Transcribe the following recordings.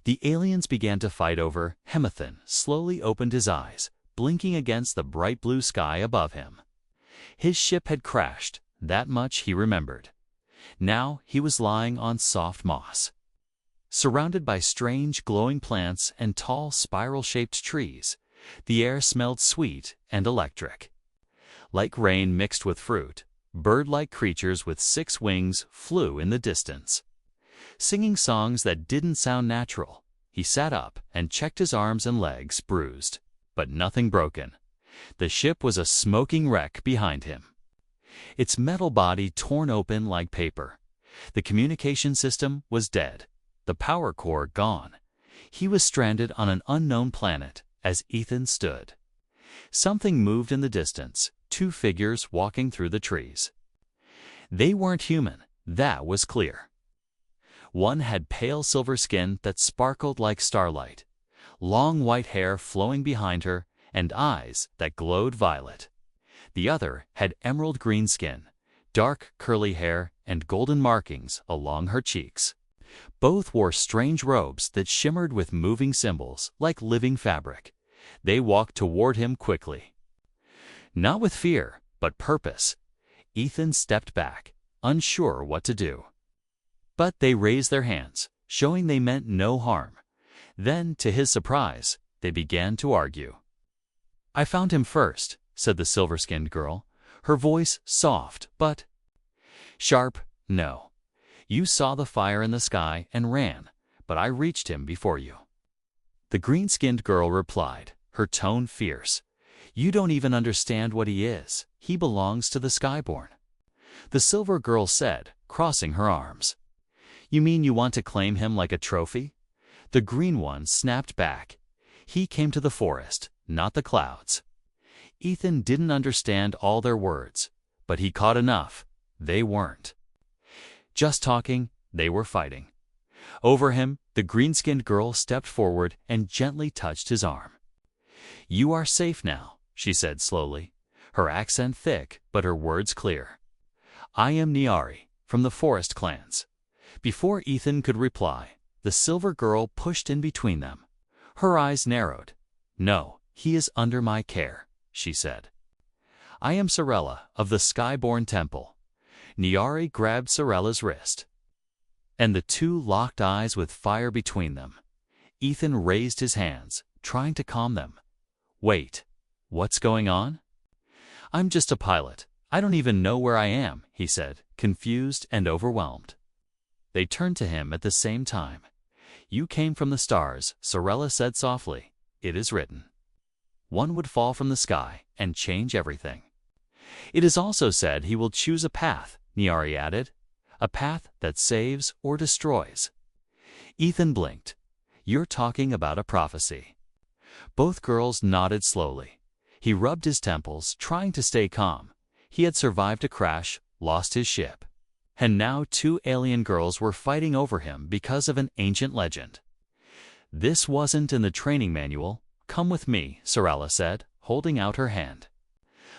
The aliens began to fight over. Hemathan slowly opened his eyes, blinking against the bright blue sky above him. His ship had crashed, that much he remembered. Now he was lying on soft moss, surrounded by strange glowing plants and tall spiral-shaped trees. The air smelled sweet and electric. Like rain mixed with fruit, bird-like creatures with 6 wings flew in the distance, singing songs that didn't sound natural. He sat up and checked his arms and legs, bruised, but nothing broken. The ship was a smoking wreck behind him, its metal body torn open like paper. The communication system was dead, the power core gone. He was stranded on an unknown planet as Ethan stood. Something moved in the distance, 2 figures walking through the trees. They weren't human, that was clear. One had pale silver skin that sparkled like starlight, long white hair flowing behind her, and eyes that glowed violet. The other had emerald green skin, dark curly hair, and golden markings along her cheeks. Both wore strange robes that shimmered with moving symbols like living fabric. They walked toward him quickly, not with fear, but purpose. Ethan stepped back, unsure what to do. But they raised their hands, showing they meant no harm. Then, to his surprise, they began to argue. "I found him first," said the silver-skinned girl, her voice soft but sharp. "No. You saw the fire in the sky and ran, but I reached him before you." The green-skinned girl replied, her tone fierce. "You don't even understand what he is. He belongs to the Skyborn." The silver girl said, crossing her arms. "You mean you want to claim him like a trophy?" The green one snapped back. "He came to the forest, not the clouds." Ethan didn't understand all their words, but he caught enough. They weren't just talking, they were fighting. Over him, the green-skinned girl stepped forward and gently touched his arm. "You are safe now," she said slowly, her accent thick but her words clear. "I am Niari, from the Forest Clans." Before Ethan could reply, the silver girl pushed in between them. Her eyes narrowed. "No, he is under my care," she said. "I am Sorella of the Skyborn Temple." Niari grabbed Sorella's wrist, and the 2 locked eyes with fire between them. Ethan raised his hands, trying to calm them. "Wait, what's going on?" "I'm just a pilot. I don't even know where I am," he said, confused and overwhelmed. They turned to him at the same time. "You came from the stars," Sorella said softly. "It is written. One would fall from the sky and change everything. It is also said he will choose a path," Niari added. "A path that saves or destroys." Ethan blinked. "You're talking about a prophecy." Both girls nodded slowly. He rubbed his temples, trying to stay calm. He had survived a crash, lost his ship, and now 2 alien girls were fighting over him because of an ancient legend. "This wasn't in the training manual. Come with me," Sorella said, holding out her hand.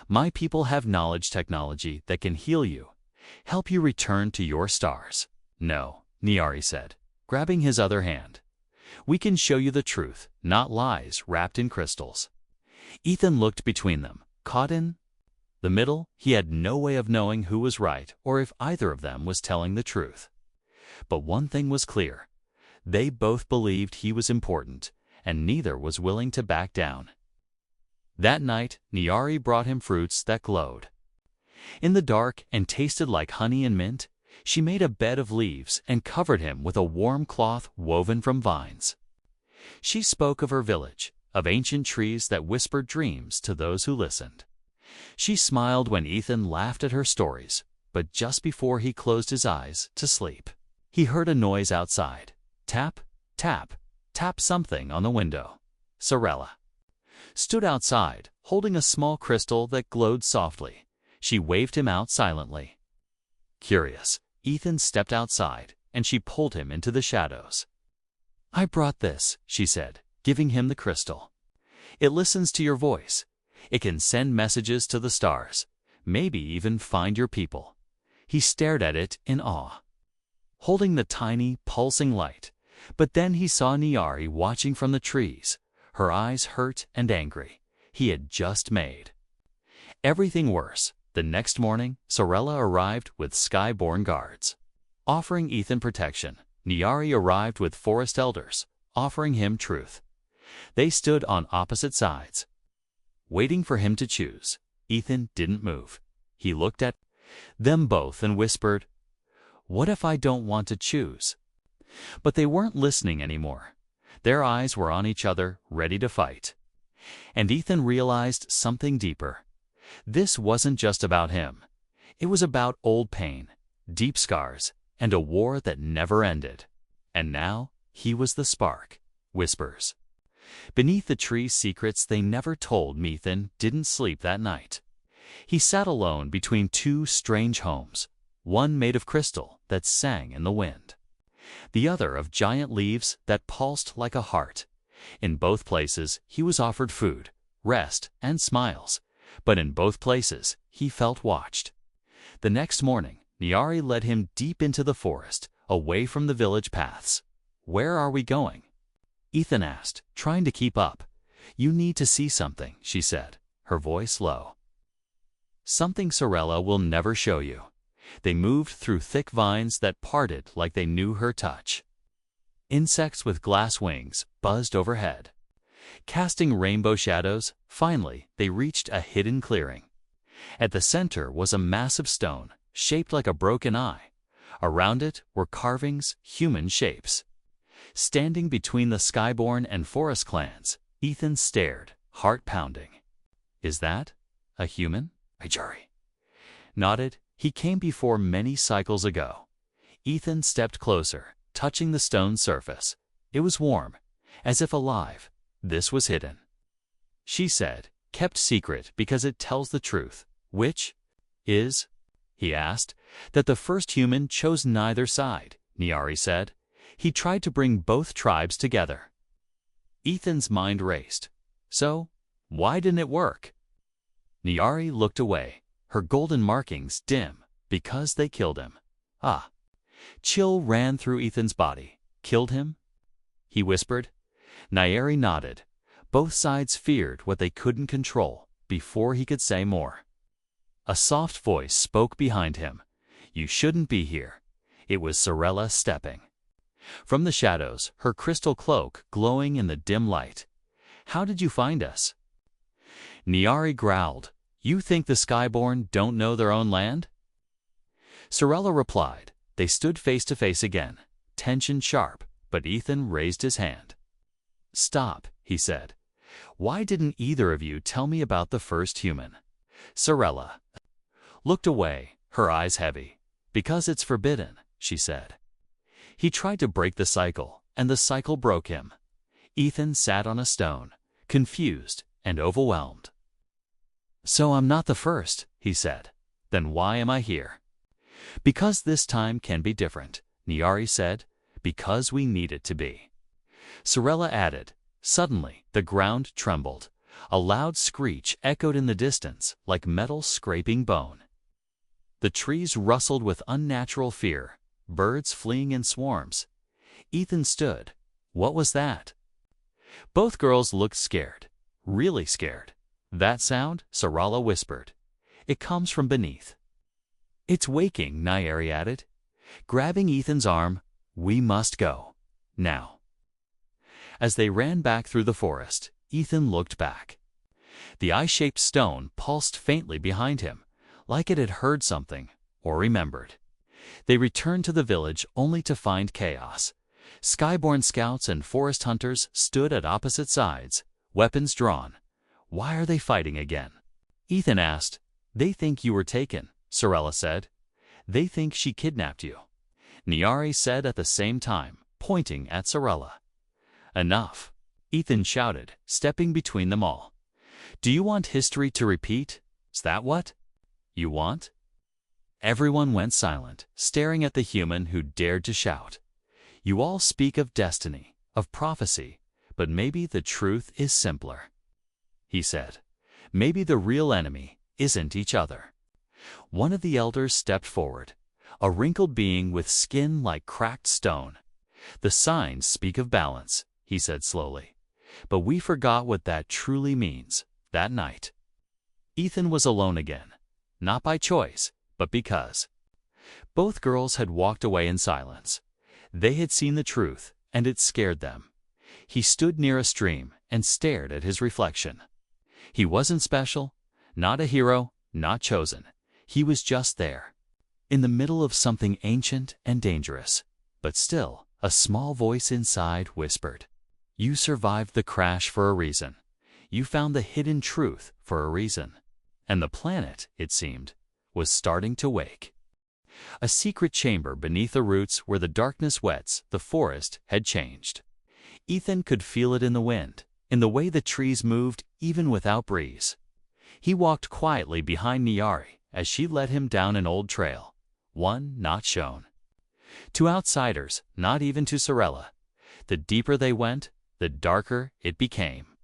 "My people have knowledge technology that can heal you, help you return to your stars." "No," Niari said, grabbing his other hand. "We can show you the truth, not lies wrapped in crystals." Ethan looked between them, caught in the middle. He had no way of knowing who was right or if either of them was telling the truth. But one thing was clear. They both believed he was important, and neither was willing to back down. That night, Niari brought him fruits that glowed in the dark and tasted like honey and mint. She made a bed of leaves and covered him with a warm cloth woven from vines. She spoke of her village, of ancient trees that whispered dreams to those who listened. She smiled when Ethan laughed at her stories, but just before he closed his eyes to sleep, he heard a noise outside. Tap, tap, tap something on the window. Sorella stood outside, holding a small crystal that glowed softly. She waved him out silently. Curious, Ethan stepped outside, and she pulled him into the shadows. "I brought this," she said, giving him the crystal. "It listens to your voice. It can send messages to the stars, maybe even find your people." He stared at it in awe. Holding the tiny, pulsing light, But then he saw Niari watching from the trees, her eyes hurt and angry. He had just made everything worse. The next morning, Sorella arrived with sky-born guards, offering Ethan protection. Niari arrived with forest elders, offering him truth. They stood on opposite sides, waiting for him to choose. Ethan didn't move. He looked at them both and whispered, "What if I don't want to choose?" But they weren't listening anymore. Their eyes were on each other, ready to fight. And Ethan realized something deeper. This wasn't just about him. It was about old pain, deep scars, and a war that never ended. And now, he was the spark. Whispers. Beneath the tree's secrets they never told, Ethan didn't sleep that night. He sat alone between two strange homes, one made of crystal that sang in the wind, the other of giant leaves that pulsed like a heart. In both places he was offered food, rest, and smiles, but in both places he felt watched. The next morning, Niari led him deep into the forest, away from the village paths. "Where are we going?" Ethan asked, trying to keep up. "You need to see something," she said, her voice low. "Something Sorella will never show you." They moved through thick vines that parted like they knew her touch. Insects with glass wings buzzed overhead, casting rainbow shadows. Finally, they reached a hidden clearing. At the center was a massive stone, shaped like a broken eye. Around it were carvings, human shapes. Standing between the Skyborn and Forest clans, Ethan stared, heart pounding. "Is that a human?" Ajari nodded. "He came before many cycles ago." Ethan stepped closer, touching the stone surface. It was warm, as if alive. "This was hidden," she said, "kept secret because it tells the truth." "Which is?" he asked. "That the first human chose neither side," Niari said. "He tried to bring both tribes together." Ethan's mind raced. "So, why didn't it work?" Niari looked away, her golden markings dim. "Because they killed him." "Ah." Chill ran through Ethan's body. "Killed him?" he whispered. Niari nodded. Both sides feared what they couldn't control. Before he could say more, a soft voice spoke behind him. "You shouldn't be here." It was Sorella stepping from the shadows, her crystal cloak glowing in the dim light. "How did you find us?" Niari growled. "You think the Skyborn don't know their own land?" Sorella replied. They stood face to face again, tension sharp, but Ethan raised his hand. "Stop," he said. "Why didn't either of you tell me about the first human?" Sorella looked away, her eyes heavy. "Because it's forbidden," she said. He tried to break the cycle, and the cycle broke him. Ethan sat on a stone, confused and overwhelmed. "So I'm not the first," he said. "Then why am I here?" "Because this time can be different," Niari said. "Because we need it to be." Sorella added. Suddenly, the ground trembled. A loud screech echoed in the distance, like metal scraping bone. The trees rustled with unnatural fear, birds fleeing in swarms. Ethan stood. What was that? Both girls looked scared, really scared. "That sound?" Sorella whispered. "It comes from beneath." "It's waking," Niari added, grabbing Ethan's arm. "We must go. Now." As they ran back through the forest, Ethan looked back. The eye-shaped stone pulsed faintly behind him, like it had heard something or remembered. They returned to the village only to find chaos. Skyborn scouts and forest hunters stood at opposite sides, weapons drawn. "Why are they fighting again?" Ethan asked. "They think you were taken," Sorella said. "They think she kidnapped you," Niari said at the same time, pointing at Sorella. "Enough," Ethan shouted, stepping between them all. "Do you want history to repeat? Is that what you want?" Everyone went silent, staring at the human who dared to shout. "You all speak of destiny, of prophecy, but maybe the truth is simpler," he said. "Maybe the real enemy isn't each other." One of the elders stepped forward, a wrinkled being with skin like cracked stone. "The signs speak of balance," he said slowly. "But we forgot what that truly means, that night." Ethan was alone again, not by choice, but because. Both girls had walked away in silence. They had seen the truth, and it scared them. He stood near a stream and stared at his reflection. He wasn't special, not a hero, not chosen. He was just there, in the middle of something ancient and dangerous. But still, a small voice inside whispered, "You survived the crash for a reason. You found the hidden truth for a reason." And the planet, it seemed, was starting to wake. A secret chamber beneath the roots where the darkness wets the forest had changed. Ethan could feel it in the wind, in the way the trees moved even without breeze. He walked quietly behind Nyari as she led him down an old trail, one not shown to outsiders, not even to Sorella. The deeper they went, the darker it became.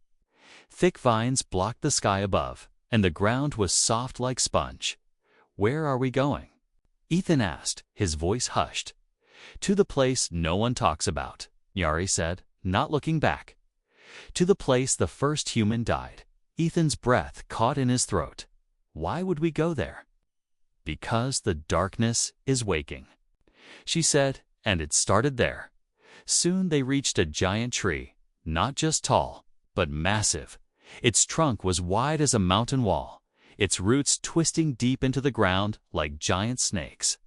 Thick vines blocked the sky above, and the ground was soft like sponge. "Where are we going?" Ethan asked, his voice hushed. "To the place no one talks about," Nyari said, not looking back. "To the place the first human died." Ethan's breath caught in his throat. "Why would we go there?" "Because the darkness is waking," she said, and it started there. Soon they reached a giant tree, not just tall, but massive. Its trunk was wide as a mountain wall, its roots twisting deep into the ground like giant snakes.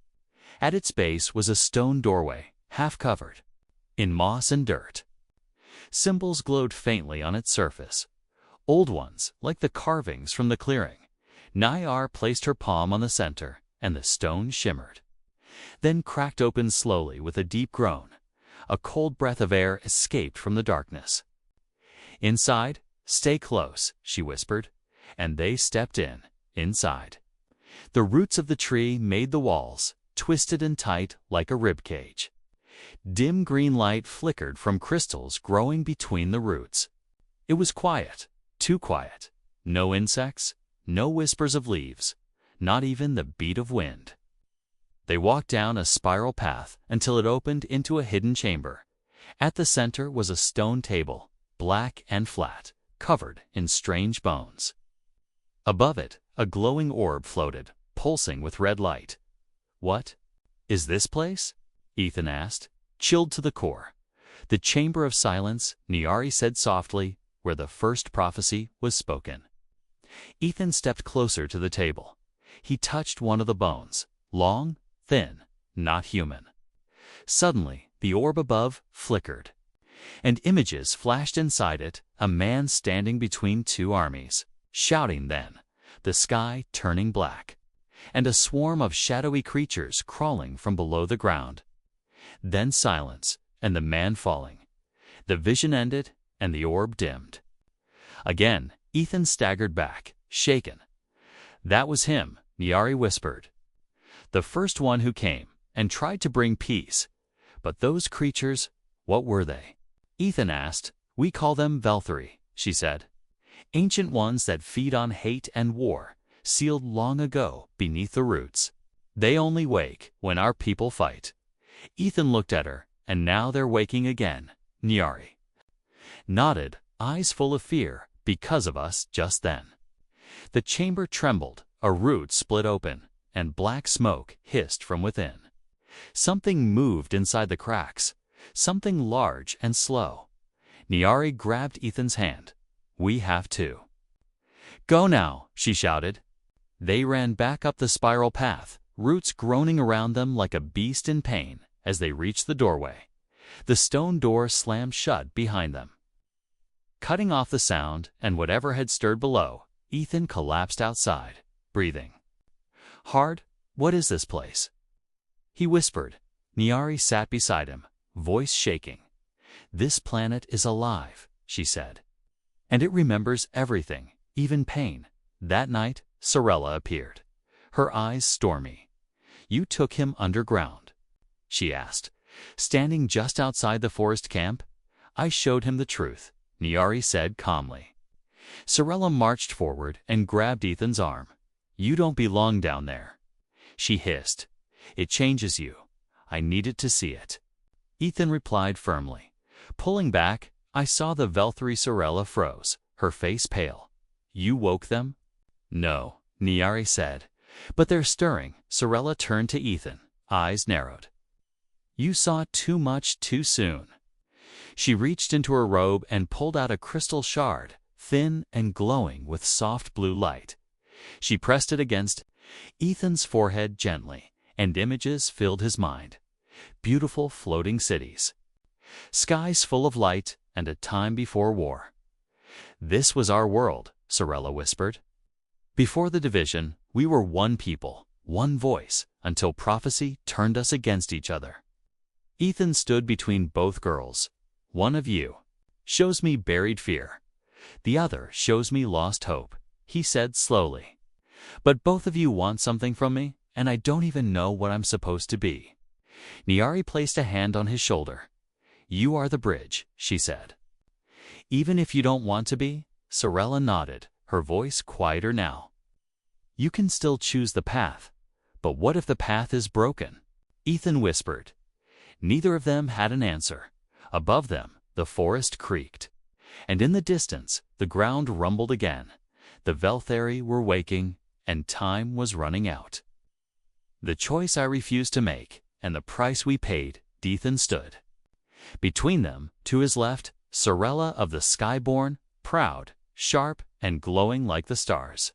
At its base was a stone doorway, half covered in moss and dirt. Symbols glowed faintly on its surface, old ones like the carvings from the clearing. Nyar placed her palm on the center, and the stone shimmered, then cracked open slowly with a deep groan. A cold breath of air escaped from the darkness. "Inside, stay close," she whispered, and they stepped inside. The roots of the tree made the walls, twisted and tight like a rib cage. Dim green light flickered from crystals growing between the roots. It was quiet, too quiet. No insects, no whispers of leaves, not even the beat of wind. They walked down a spiral path until it opened into a hidden chamber. At the center was a stone table, black and flat, covered in strange bones. Above it, a glowing orb floated, pulsing with red light. "What is this place?" Ethan asked, chilled to the core. "The Chamber of Silence," Nyari said softly, "where the first prophecy was spoken." Ethan stepped closer to the table. He touched one of the bones, long, thin, not human. Suddenly, the orb above flickered, and images flashed inside it, a man standing between two armies, shouting then, the sky turning black, and a swarm of shadowy creatures crawling from below the ground. Then silence, and the man falling. The vision ended, and the orb dimmed. Again, Ethan staggered back, shaken. "That was him," Nyari whispered. "The first one who came, and tried to bring peace. But those creatures, what were they?" Ethan asked. "We call them Velthari," she said. "Ancient ones that feed on hate and war, sealed long ago beneath the roots. They only wake when our people fight." Ethan looked at her, and now they're waking again. Nyari nodded, eyes full of fear, because of us just then. The chamber trembled, a root split open, and black smoke hissed from within. Something moved inside the cracks, something large and slow. Nyari grabbed Ethan's hand. "We have to go now," she shouted. They ran back up the spiral path, roots groaning around them like a beast in pain as they reached the doorway. The stone door slammed shut behind them. Cutting off the sound and whatever had stirred below, Ethan collapsed outside, breathing hard. "What is this place?" he whispered. Nyari sat beside him, voice shaking. "This planet is alive," she said. "And it remembers everything, even pain." That night, Sorella appeared, her eyes stormy. "You took him underground?" she asked, standing just outside the forest camp. "I showed him the truth," Nyari said calmly. Sorella marched forward and grabbed Ethan's arm. "You don't belong down there," she hissed. "It changes you. I needed to see it." Ethan replied firmly. Pulling back, I saw the Valkyrie. Sorella froze, her face pale. You woke them? No, Niari said. But they're stirring. Sorella turned to Ethan, eyes narrowed. You saw too much too soon. She reached into her robe and pulled out a crystal shard, thin and glowing with soft blue light. She pressed it against Ethan's forehead gently, and images filled his mind. Beautiful floating cities. Skies full of light and a time before war. This was our world, Sorella whispered. Before the division, we were one people, one voice, until prophecy turned us against each other. Ethan stood between both girls. One of you shows me buried fear. The other shows me lost hope, he said slowly. But both of you want something from me, and I don't even know what I'm supposed to be. Niari placed a hand on his shoulder. You are the bridge, she said. Even if you don't want to be, Sorella nodded, her voice quieter now. You can still choose the path, but what if the path is broken? Ethan whispered. Neither of them had an answer. Above them, the forest creaked. And in the distance, the ground rumbled again. The Valkyrie were waking, and time was running out. The choice I refused to make, and the price we paid, Ethan stood. Between them, to his left, Sorella of the Skyborn, proud, sharp, and glowing like the stars.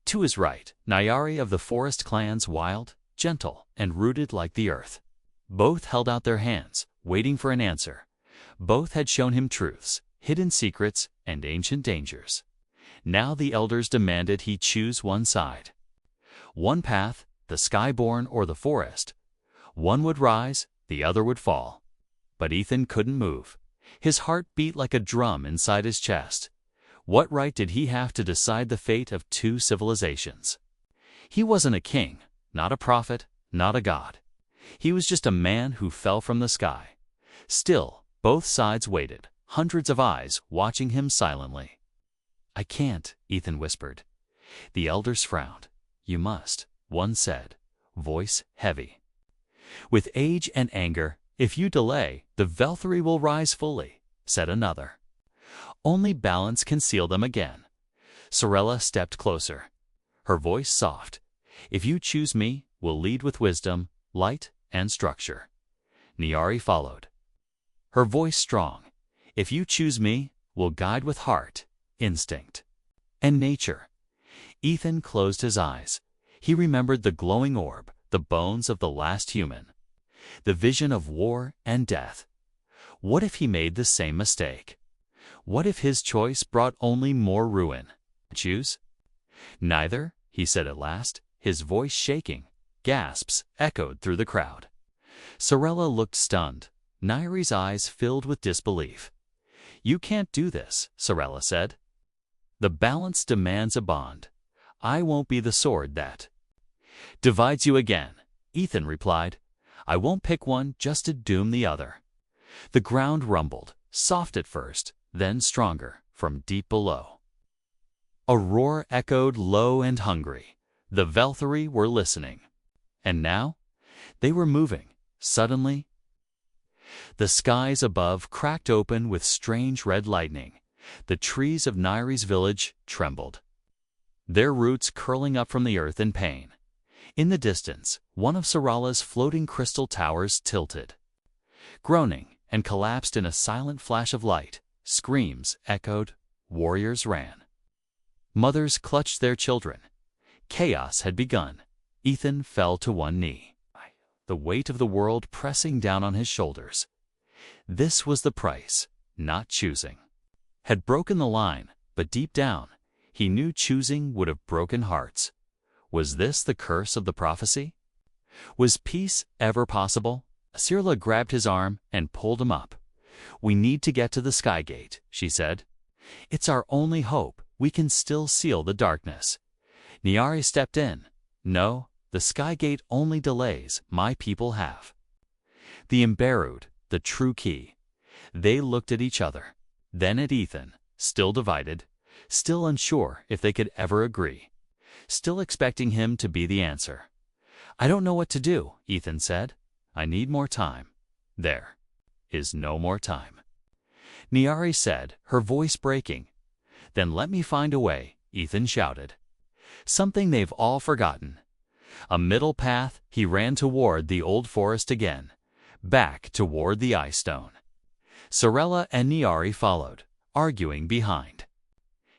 To his right, Niari of the forest clans, wild, gentle, and rooted like the earth. Both held out their hands, waiting for an answer. Both had shown him truths, hidden secrets, and ancient dangers. Now the elders demanded he choose one side. One path, the Skyborn or the forest. One would rise, the other would fall. But Ethan couldn't move. His heart beat like a drum inside his chest. What right did he have to decide the fate of two civilizations? He wasn't a king, not a prophet, not a god. He was just a man who fell from the sky. Still, both sides waited, hundreds of eyes watching him silently. I can't, Ethan whispered. The elders frowned. You must, one said, voice heavy. With age and anger, if you delay, the Valkyrie will rise fully, said another. Only balance can seal them again. Sorella stepped closer, her voice soft. If you choose me, we'll lead with wisdom, light, and structure. Niari followed, her voice strong. If you choose me, we'll guide with heart, instinct, and nature. Ethan closed his eyes. He remembered the glowing orb, the bones of the last human, the vision of war and death. What if he made the same mistake? What if his choice brought only more ruin? Choose? Neither, he said at last, his voice shaking. Gasps echoed through the crowd. Sorella looked stunned. Niari's eyes filled with disbelief. You can't do this, Sorella said. The balance demands a bond. I won't be the sword that divides you again, Ethan replied. I won't pick one just to doom the other. The ground rumbled, soft at first, then stronger, from deep below. A roar echoed low and hungry. The Valkyrie were listening. And now? They were moving. Suddenly, the skies above cracked open with strange red lightning. The trees of Niari's village trembled, their roots curling up from the earth in pain. In the distance, one of Sorella's floating crystal towers tilted, groaning, and collapsed in a silent flash of light. Screams echoed, warriors ran. Mothers clutched their children. Chaos had begun. Ethan fell to one knee, the weight of the world pressing down on his shoulders. This was the price, not choosing. Had broken the line, but deep down, he knew choosing would have broken hearts. Was this the curse of the prophecy? Was peace ever possible? Sorella grabbed his arm and pulled him up. We need to get to the Skygate, she said. It's our only hope. We can still seal the darkness. Niari stepped in. No, the Skygate only delays my people have. The Imberud, the true key. They looked at each other, then at Ethan, still divided, still unsure if they could ever agree, still expecting him to be the answer. I don't know what to do, Ethan said. I need more time. There. is no more time. Niari said, her voice breaking. Then let me find a way, Ethan shouted. Something they've all forgotten. A middle path, he ran toward the old forest again, back toward the ice stone. Sorella and Niari followed, arguing behind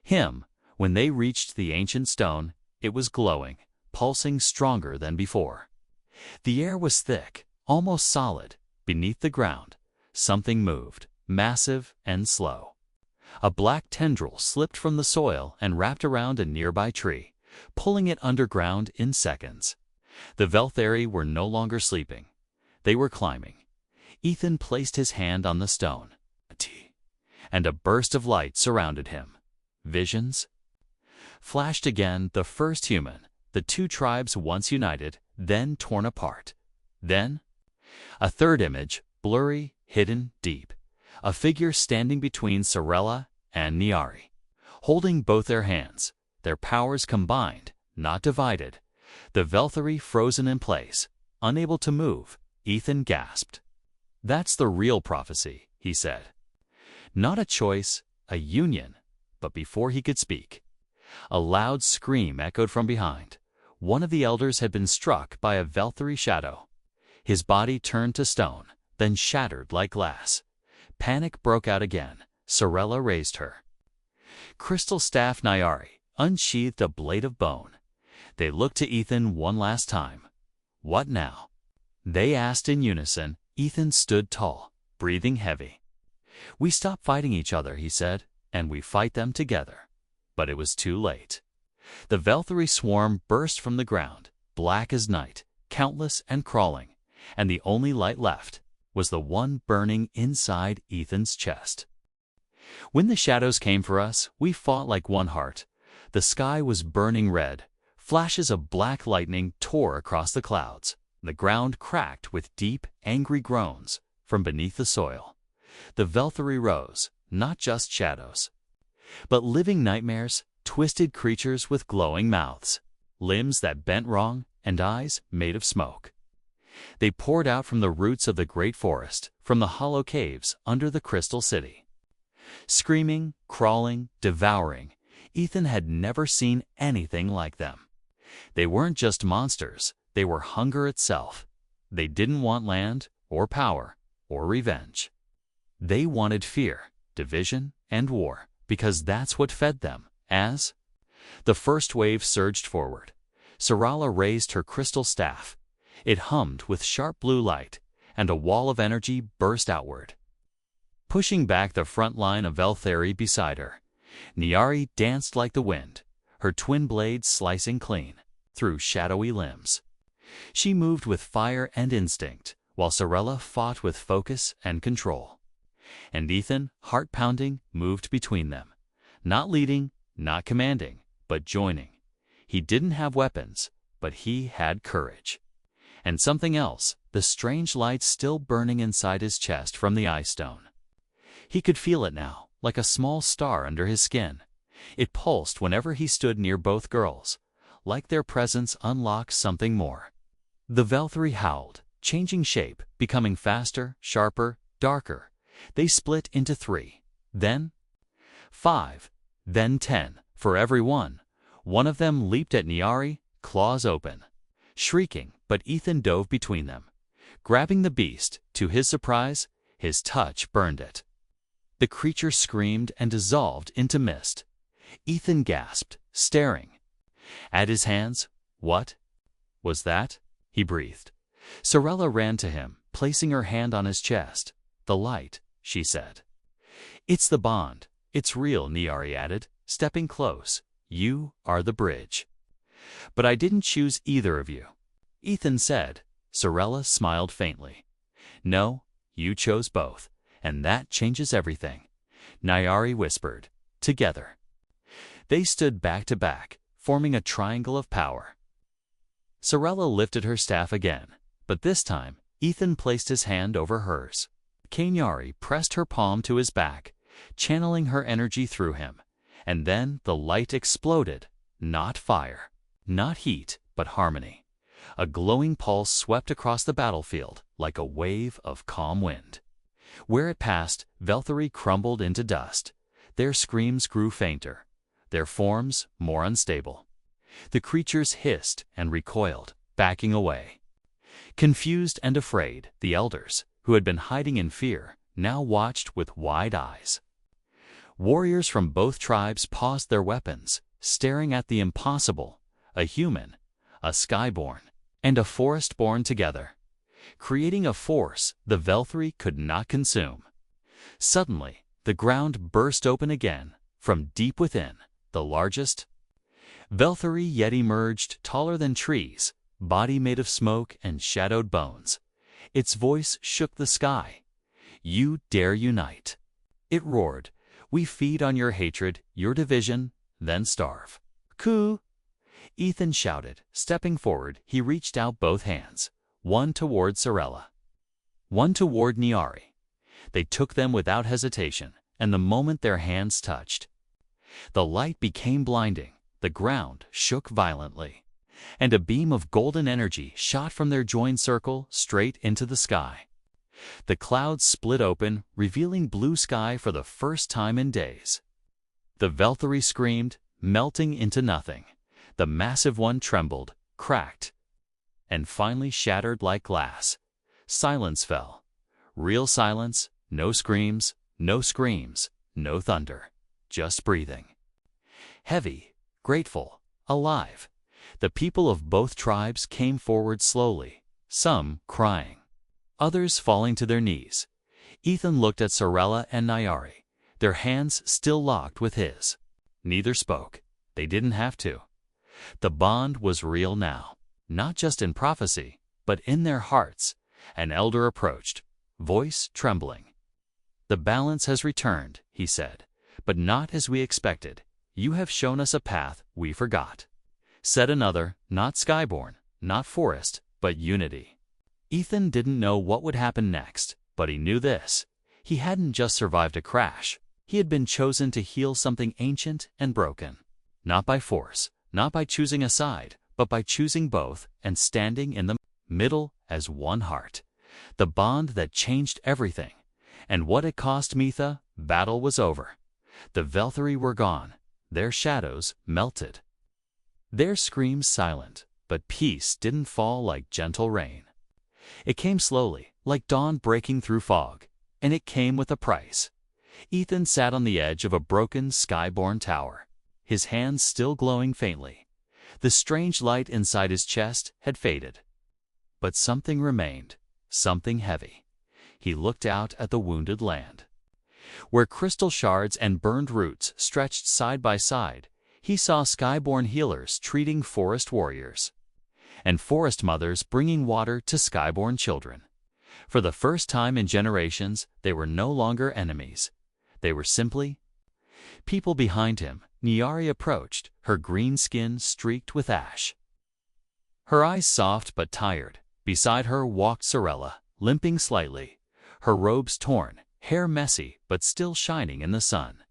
him. When they reached the ancient stone, it was glowing, pulsing stronger than before. The air was thick, almost solid. Beneath the ground, something moved, massive and slow. A black tendril slipped from the soil and wrapped around a nearby tree, pulling it underground in seconds. The Velthari were no longer sleeping. They were climbing. Ethan placed his hand on the stone, and a burst of light surrounded him. Visions flashed again, the first human, the two tribes once united, then torn apart. Then a third image, blurry, hidden, deep. A figure standing between Sorella and Niari, holding both their hands, their powers combined, not divided. The Velthari frozen in place, unable to move. Ethan gasped. That's the real prophecy, he said. Not a choice, a union. But before he could speak, a loud scream echoed from behind. One of the elders had been struck by a Velthari shadow. His body turned to stone, then shattered like glass. Panic broke out again. Sorella raised her crystal staff. Niari unsheathed a blade of bone. They looked to Ethan one last time. What now? They asked in unison. Ethan stood tall, breathing heavy. We stop fighting each other, he said, and we fight them together. But it was too late. The Velthari swarm burst from the ground, black as night, countless and crawling, and the only light left was the one burning inside Ethan's chest. When the shadows came for us, we fought like one heart. The sky was burning red. Flashes of black lightning tore across the clouds. The ground cracked with deep, angry groans from beneath the soil. The Velthari rose, not just shadows, but living nightmares, twisted creatures with glowing mouths, limbs that bent wrong, and eyes made of smoke. They poured out from the roots of the great forest, from the hollow caves under the crystal city. Screaming, crawling, devouring, Ethan had never seen anything like them. They weren't just monsters, they were hunger itself. They didn't want land, or power, or revenge. They wanted fear, division, and war, because that's what fed them. As the first wave surged forward, Sorella raised her crystal staff. It hummed with sharp blue light, and a wall of energy burst outward, pushing back the front line of Velthari beside her. Niari danced like the wind, her twin blades slicing clean through shadowy limbs. She moved with fire and instinct, while Sorella fought with focus and control. And Ethan, heart-pounding, moved between them, not leading, not commanding, but joining. He didn't have weapons, but he had courage. And something else, the strange light still burning inside his chest from the ice stone. He could feel it now, like a small star under his skin. It pulsed whenever he stood near both girls, like their presence unlocked something more. The Velthari howled, changing shape, becoming faster, sharper, darker. They split into 3, then 5, then 10. For every one of them leaped at Niari, claws open, shrieking, but Ethan dove between them, grabbing the beast. To his surprise, his touch burned it. The creature screamed and dissolved into mist. Ethan gasped, staring at his hands. What was that? He breathed. Sorella ran to him, placing her hand on his chest. The light, she said. It's the bond. It's real, Niari added, stepping close. You are the bridge. But I didn't choose either of you, Ethan said. Sorella smiled faintly. No, you chose both, and that changes everything, Niari whispered. Together. They stood back to back, forming a triangle of power. Sorella lifted her staff again, but this time, Ethan placed his hand over hers. Queenorix pressed her palm to his back, channeling her energy through him, and then the light exploded. Not fire, not heat, but harmony. A glowing pulse swept across the battlefield like a wave of calm wind. Where it passed, Velthari crumbled into dust. Their screams grew fainter, their forms more unstable. The creatures hissed and recoiled, backing away. Confused and afraid, the elders, who had been hiding in fear, now watched with wide eyes. Warriors from both tribes paused their weapons, staring at the impossible, a human, a skyborn, and a forest-born together, creating a force the Velthari could not consume. Suddenly, the ground burst open again, from deep within, the largest Velthari yet emerged, taller than trees, body made of smoke and shadowed bones. Its voice shook the sky. "You dare unite!" It roared. "We feed on your hatred, your division, then starve." "Ku!" Ethan shouted. Stepping forward, he reached out both hands, one toward Sorella, one toward Niari. They took them without hesitation, and the moment their hands touched, the light became blinding, the ground shook violently, and a beam of golden energy shot from their joined circle straight into the sky. The clouds split open, revealing blue sky for the first time in days. The Velthari screamed, melting into nothing. The massive one trembled, cracked, and finally shattered like glass. Silence fell. Real silence, no screams, no screams, no thunder, just breathing. Heavy, grateful, alive, the people of both tribes came forward slowly, some crying, others falling to their knees. Ethan looked at Sorella and Niari, their hands still locked with his. Neither spoke. They didn't have to. The bond was real now, not just in prophecy, but in their hearts. An elder approached, voice trembling. "The balance has returned," he said, "but not as we expected. You have shown us a path we forgot." Said another, "Not skyborn, not forest, but unity." Ethan didn't know what would happen next, but he knew this. He hadn't just survived a crash. He had been chosen to heal something ancient and broken. Not by force, not by choosing a side, but by choosing both and standing in the middle as one heart. The bond that changed everything. And what it cost Mitha, battle was over. The Velthari were gone. Their shadows melted. Their screams silent, but peace didn't fall like gentle rain. It came slowly, like dawn breaking through fog, and it came with a price. Ethan sat on the edge of a broken skyborn tower, his hands still glowing faintly. The strange light inside his chest had faded. But something remained, something heavy. He looked out at the wounded land. Where crystal shards and burned roots stretched side by side, he saw skyborn healers treating forest warriors, and forest mothers bringing water to skyborn children. For the first time in generations, they were no longer enemies. They were simply people. Behind him, Niari approached, her green skin streaked with ash, her eyes soft but tired. Beside her walked Sorella, limping slightly, her robes torn, hair messy but still shining in the sun.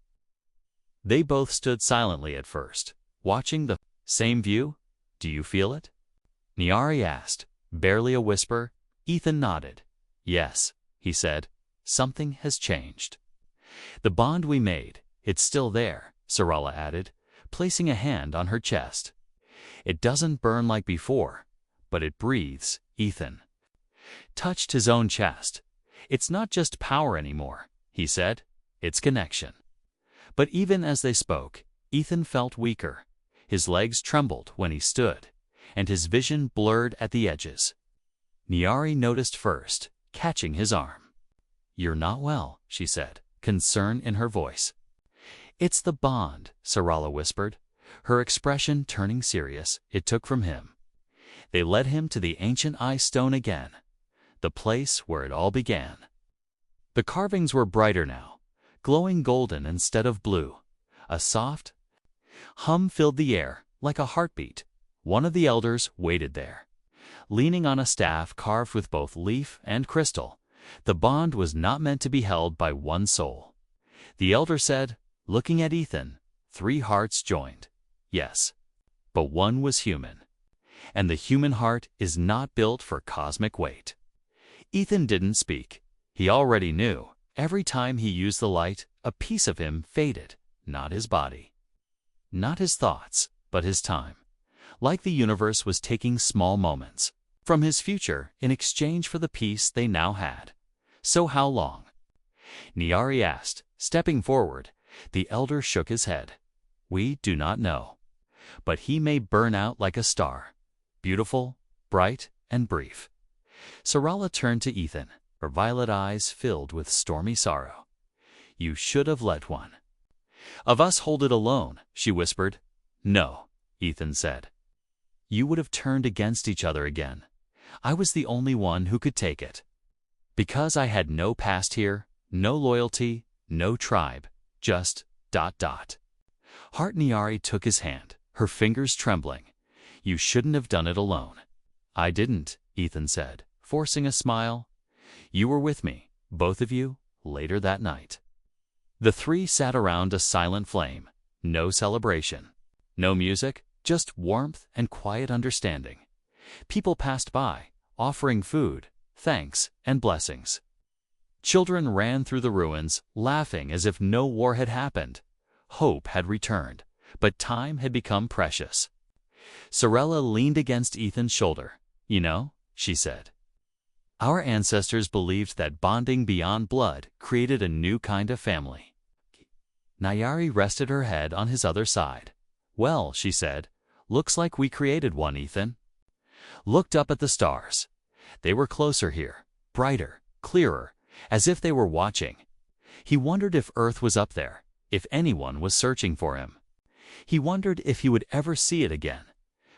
They both stood silently at first, watching the same view. "Do you feel it?" Niari asked, barely a whisper. Ethan nodded. "Yes," he said, "something has changed." "The bond we made, it's still there," Sorella added, placing a hand on her chest. "It doesn't burn like before, but it breathes." Ethan touched his own chest. "It's not just power anymore," he said, "it's connection." But even as they spoke, Ethan felt weaker. His legs trembled when he stood, and his vision blurred at the edges. Niari noticed first, catching his arm. "You're not well," she said, concern in her voice. "It's the bond," Sorella whispered, her expression turning serious. It took from him. They led him to the ancient ice stone again, the place where it all began. The carvings were brighter now, glowing golden instead of blue. A soft hum filled the air, like a heartbeat. One of the elders waited there, leaning on a staff carved with both leaf and crystal. The bond was not meant to be held by one soul. The elder said, looking at Ethan, 3 hearts joined. Yes, but one was human. And the human heart is not built for cosmic weight. Ethan didn't speak. He already knew. Every time he used the light, a piece of him faded, not his body. Not his thoughts, but his time. Like the universe was taking small moments from his future in exchange for the peace they now had. So how long? Nyari asked, stepping forward. The elder shook his head. We do not know. But he may burn out like a star. Beautiful, bright, and brief. Sarala turned to Ethan, her violet eyes filled with stormy sorrow. You should have let one of us hold it alone, she whispered. No, Ethan said. You would have turned against each other again. I was the only one who could take it. Because I had no past here, no loyalty, no tribe, just ... Heart Nyari took his hand, her fingers trembling. You shouldn't have done it alone. I didn't, Ethan said, forcing a smile. You were with me, both of you, later that night. The three sat around a silent flame. No celebration. No music, just warmth and quiet understanding. People passed by, offering food, thanks, and blessings. Children ran through the ruins, laughing as if no war had happened. Hope had returned, but time had become precious. Sarala leaned against Ethan's shoulder. You know, she said, our ancestors believed that bonding beyond blood created a new kind of family. Nyari rested her head on his other side. Well, she said, looks like we created one, Ethan. Looked up at the stars. They were closer here, brighter, clearer, as if they were watching. He wondered if Earth was up there, if anyone was searching for him. He wondered if he would ever see it again.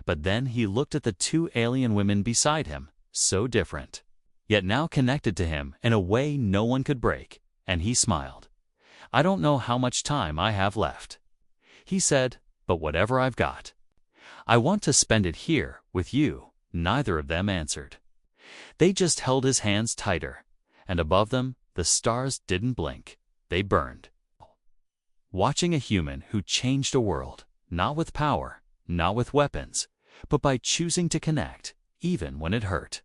But then he looked at the two alien women beside him, so different, yet now connected to him in a way no one could break, and he smiled. I don't know how much time I have left. He said, but whatever I've got, I want to spend it here with you. Neither of them answered. They just held his hands tighter, and above them, the stars didn't blink. They burned. Watching a human who changed a world, not with power, not with weapons, but by choosing to connect, even when it hurt.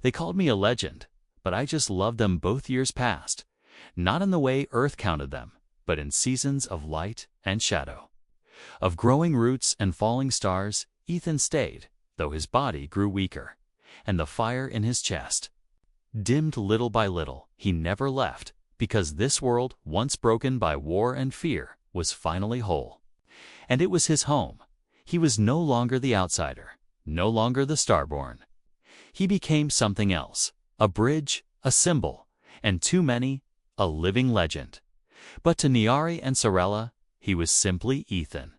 They called me a legend, but I just loved them both years past, not in the way Earth counted them, but in seasons of light and shadow. Of growing roots and falling stars, Ethan stayed, though his body grew weaker, and the fire in his chest dimmed little by little. He never left, because this world, once broken by war and fear, was finally whole. And it was his home. He was no longer the outsider, no longer the starborn. He became something else, a bridge, a symbol, and too many, a living legend. But to Nyari and Sarala, he was simply Ethan,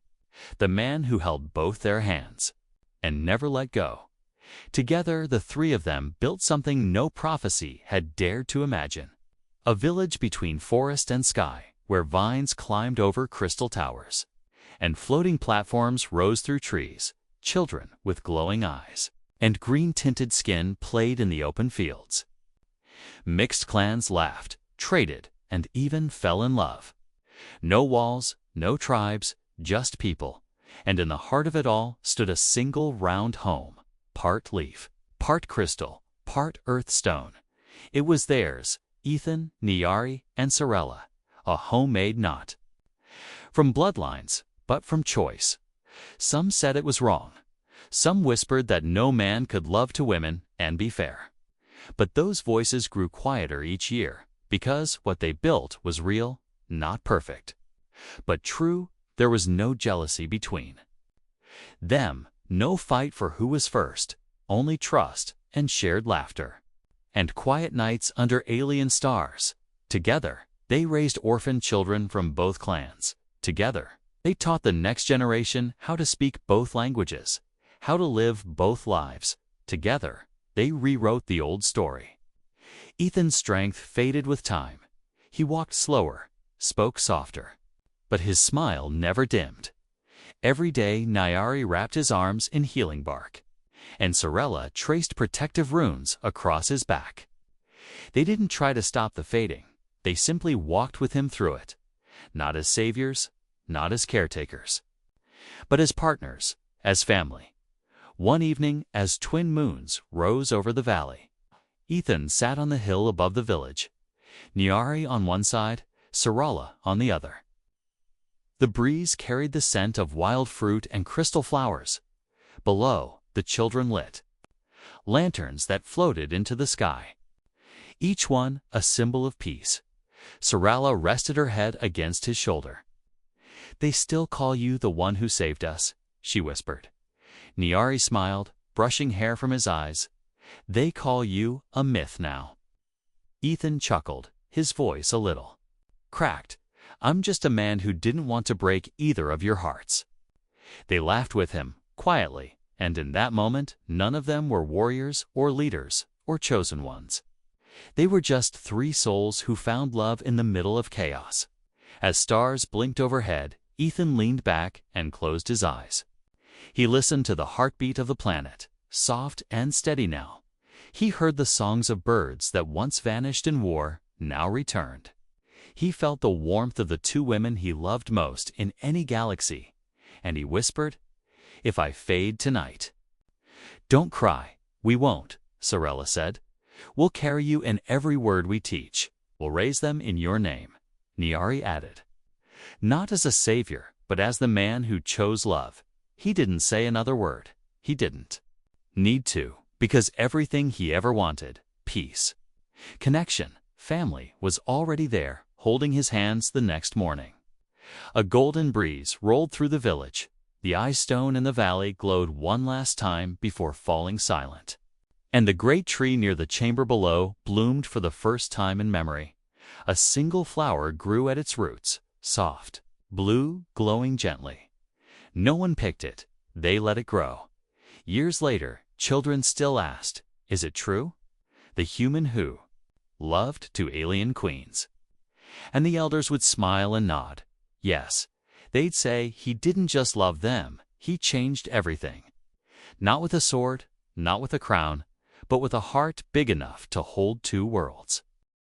the man who held both their hands and never let go. Together, the three of them built something no prophecy had dared to imagine. A village between forest and sky, where vines climbed over crystal towers, and floating platforms rose through trees. Children with glowing eyes and green-tinted skin played in the open fields. Mixed clans laughed, traded, and even fell in love. No walls, no tribes, just people. And in the heart of it all stood a single round home, part leaf, part crystal, part earth stone. It was theirs, Ethan, Nyari, and Sarala, a homemade knot. From bloodlines, but from choice. Some said it was wrong. Some whispered that no man could love two women and be fair. But those voices grew quieter each year, because what they built was real, not perfect. But true. There was no jealousy between them, no fight for who was first, only trust and shared laughter. And quiet nights under alien stars. Together, they raised orphan children from both clans. Together, they taught the next generation how to speak both languages, how to live both lives. Together, they rewrote the old story. Ethan's strength faded with time. He walked slower, spoke softer. But his smile never dimmed. Every day Nyari wrapped his arms in healing bark, and Sarala traced protective runes across his back. They didn't try to stop the fading. They simply walked with him through it, not as saviors, not as caretakers, but as partners, as family. One evening, as twin moons rose over the valley, Ethan sat on the hill above the village. Niari on one side, Sarala on the other. The breeze carried the scent of wild fruit and crystal flowers. Below, the children lit lanterns that floated into the sky, each one a symbol of peace. Sarala rested her head against his shoulder. "They still call you the one who saved us," she whispered. Niari smiled, brushing hair from his eyes. "They call you a myth now." Ethan chuckled, his voice a little cracked. "I'm just a man who didn't want to break either of your hearts." They laughed with him, quietly, and in that moment none of them were warriors or leaders or chosen ones. They were just three souls who found love in the middle of chaos. As stars blinked overhead, Ethan leaned back and closed his eyes. He listened to the heartbeat of the planet, soft and steady now. He heard the songs of birds that once vanished in war, now returned. He felt the warmth of the two women he loved most in any galaxy, and he whispered, "If I fade tonight." "Don't cry, we won't," Sarala said. "We'll carry you in every word we teach. We'll raise them in your name," Niari added. "Not as a savior, but as the man who chose love." He didn't say another word. He didn't need to, because everything he ever wanted, peace, connection, family, was already there, holding his hands the next morning. A golden breeze rolled through the village. The ice stone in the valley glowed one last time before falling silent. And the great tree near the chamber below bloomed for the first time in memory. A single flower grew at its roots, soft, blue, glowing gently. No one picked it. They let it grow. Years later, children still asked, "Is it true?" The human who loved two alien queens. And the elders would smile and nod. Yes, they'd say he didn't just love them, he changed everything. Not with a sword, not with a crown, but with a heart big enough to hold two worlds.